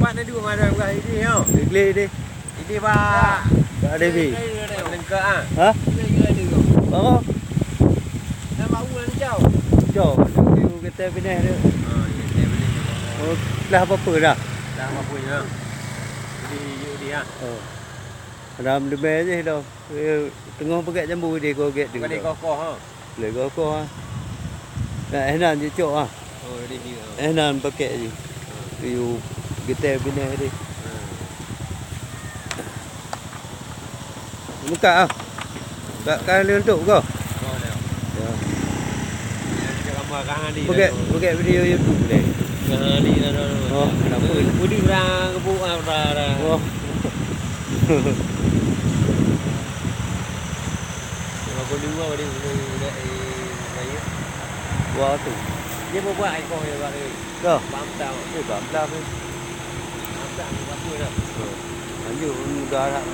Pak ada dua mana bukan ini yo. Digli đi. Ini Pak. Ada đi vì. Lengkap ah. Hả? Có. Nama ulang jauh. Cho view kita pindah dia. Oh, ini beli. Oh, dah apa dah? Dah apa ya? Di dia. Oh. Dalam lebih je dah. Tengah pakai jambu dia kau get Bukan di kokoh ha. Lấy có ha. Nah, enak je cok ah. Oh, di ni. Enak pakai je. View kita pindah dia. Buka ah. Tak kali untuk kau. Pakai video YouTube ni. Kali dah. Oh, apa? Budi orang kebuk dah. Oh. Kalau dua budi ni. Wah tu. Dia buat ikon dia buat ni. Dah. Bam tau. Bam dah ni. Bam tak apa dah. Lanjut dah dah.